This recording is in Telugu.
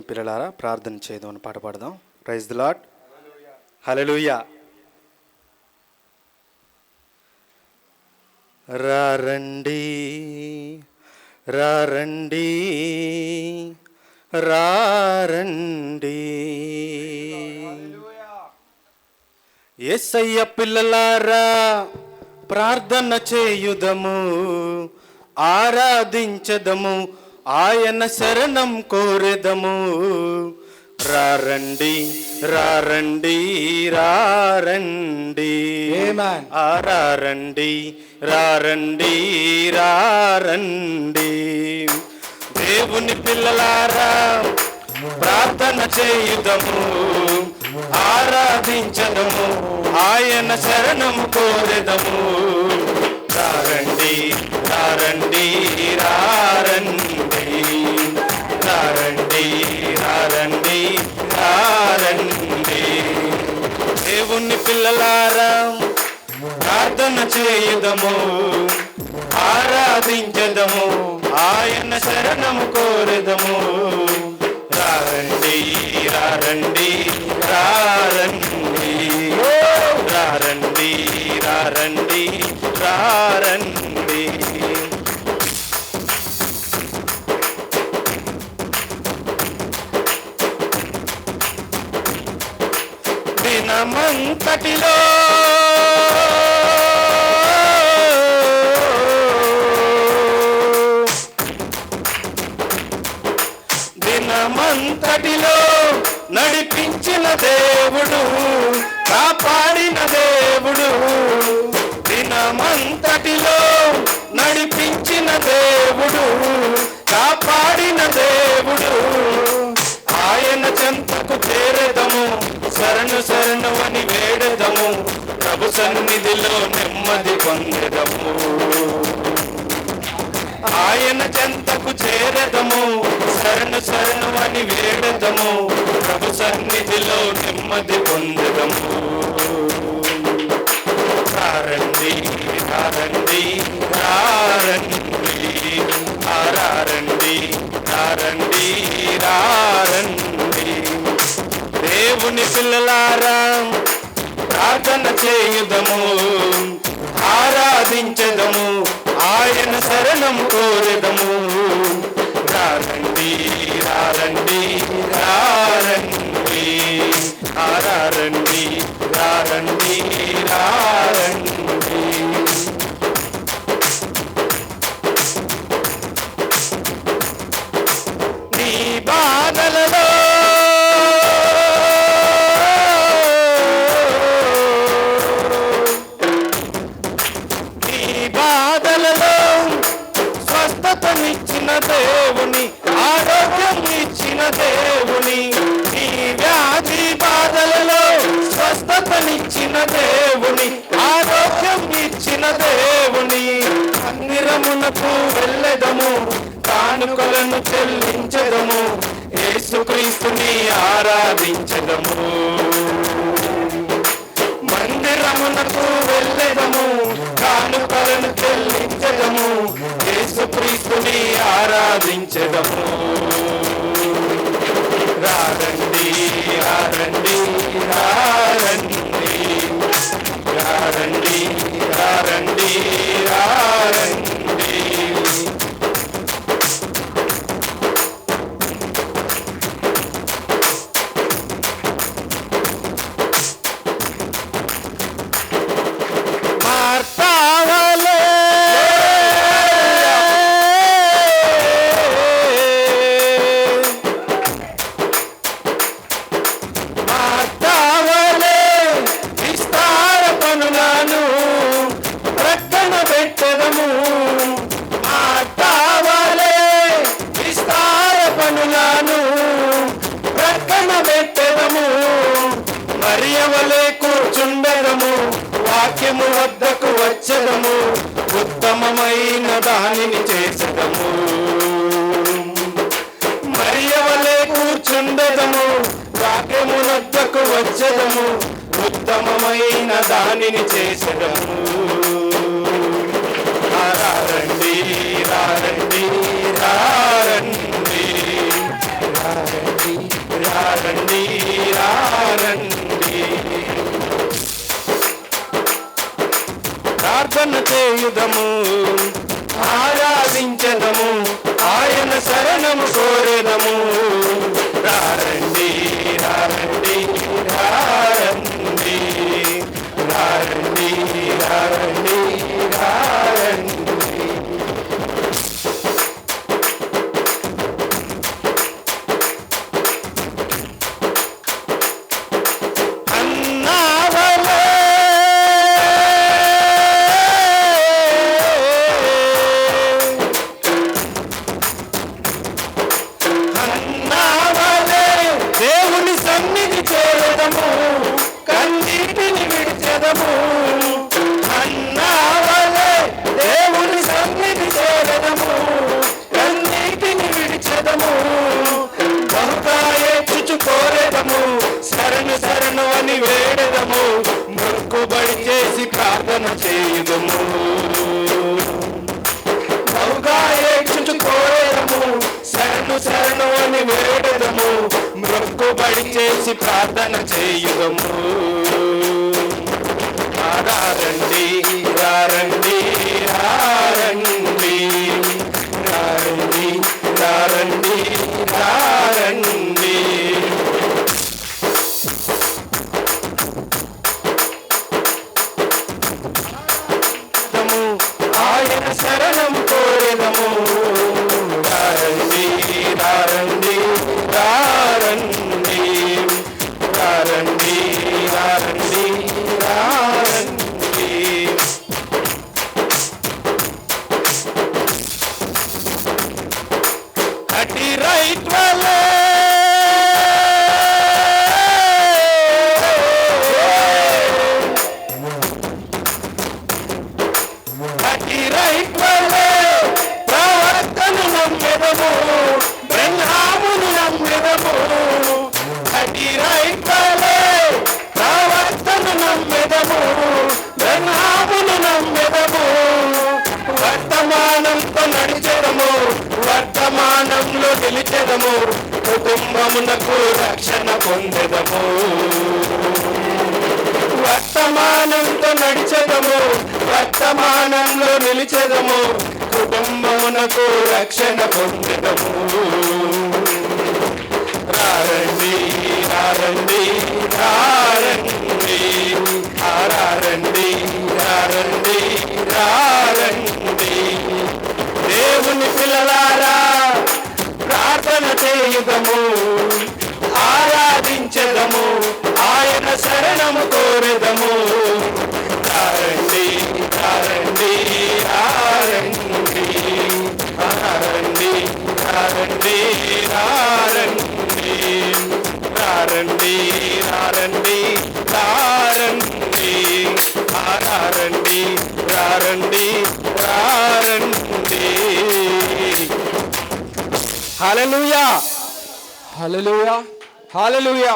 దేవుని పిల్లలారా, ప్రార్థన చేద్దాం, పాట పాడదాం. Praise the lord. హల్లెలూయా. రారండి రారండి రారండి యేసయ్య పిల్లలారా, ప్రార్థన చేయుదము, ఆరాధించదము, ఆయన శరణం కోరెదము. రారండి రారండి రారండి, రారండి రారండి రారండి. దేవుని పిల్లలారా, ప్రార్థన చేయుదము, ఆరాధించదము, ఆయన శరణము కోరెదము. రారండి రారండి రారండి రారండి రారండి రారండి. దేవుని పిల్లలారా, ప్రార్థన చేయుదము, ఆరాధించదము, ఆయన శరణము కోరెదము. రారండి రారండి రారండి రారండి రారండి రారండి. దినమంతటిలో దినమంతటిలో నడిపించిన దేవుడు, కాపాడిన దేవుడు. దినమంతటిలో నడిపించిన దేవుడు, కాపాడిన దేవుడు. ఆయన చెంతకు చేరెదము, శరణు శరణు అని వేడెదము, ప్రభు సన్నిధిలో నెమ్మది పొందెదము. ఆయన చెంతకు చేరెదము, శరణు శరణు అని వేడెదము, ప్రభు సన్నిధిలో నెమ్మది పొందెదము. రారండి రారండి రారండి రారండి రారండి రారండి. దేవుని పిల్లలారా, ప్రార్థన చేయుదము, ఆరాధించదము, ఆయన శరణం కోరెదము. రారండి రారండి రారండి రారండి రారండి రారండి. నీ బాధలలో స్వస్థతనిచ్చిన దేవుని, ఆరోగ్యం ఇచ్చిన దేవుని, ఈ వ్యాధి బాధలలో స్వస్థతనిచ్చిన దేవుని, ఆరోగ్యం ఇచ్చిన దేవుని. మందిరమునకు వెళ్ళెదము, కానుకలను చెల్లించదము, యేసుక్రీస్తుని ఆరాధించదము. మందిరమునకు వెళ్ళెదము, కానుకలను చెల్లించదము, యేసుక్రీస్తుని ఆరాధించదము. రారండి రారండి రారండి రారండి రారండి రారండి. మరియవలే కూర్చుండెదము, వాక్యము వద్దకు వచ్చెదము, ఉత్తమమైన దానిని చేసెదము. మరియవలే కూర్చుండెదము, వాక్యము వద్దకు వచ్చెదము, ఉత్తమమైన దానిని చేసెదము. రారండి రారండి రారండి రారండి రారండి రారండి. ప్రార్థన చేయుదము, ఆరాధించదము, ఆయన శరణము కోరెదము. రారండి రారండి రారండి రారండి రారండి రారండి. కన్నీటిని విడిచెదము, అన్నావలే దేవుని సన్నిధి చేరదము, కన్నీటిని విడిచెదము. బహుగా ఏడ్చుచు కోరెదము, శరణు శరణు అని వేడెదము, మొక్కుబడి చేసి ప్రార్థన చేయుదము. బహుగా ఏడ్చుచు కోరెదము, శరణు శరణు అని వేడెదము, మొక్కుబడి చేసి ప్రార్థన చేయుదము. రారండి రారండి రారండి రారండి రారండి రారండి. ఆయన శరణం కోరెదము. రారండి రారండి రారండి రారండి రారండి రారండి. అటి రైట్ వలే అటి రైట్ వలే ప్రవర్తను నమ్మెదము, బ్రహ్మామును నమ్మెదము. అటి రైట్ వలే ప్రవర్తను నమ్మెదము, బ్రహ్మామును నమ్మెదము. వర్తమానంతో నడిచెదము, వర్తమానంలో నిలిచెదము, కుటుంబమునకు రక్షణ పొందెదము. వర్తమానంతో నడిచెదము, వర్తమానంలో నిలిచెదము, కుటుంబమునకు రక్షణ పొందెదము. రారండి రారండి రారండి రారండి రారండి రారండి. దేవుని పిల్లలారా ప్రార్థన చేయుదము, ఆరాధించెదము, ఆయన శరణము కోరెదము. రారండి రారండి రారండి రారండి రారండి రారండి రారండి రారండి రారండి రారండి రారండి రారండి. హల్లెలూయా హల్లెలూయా హల్లెలూయా.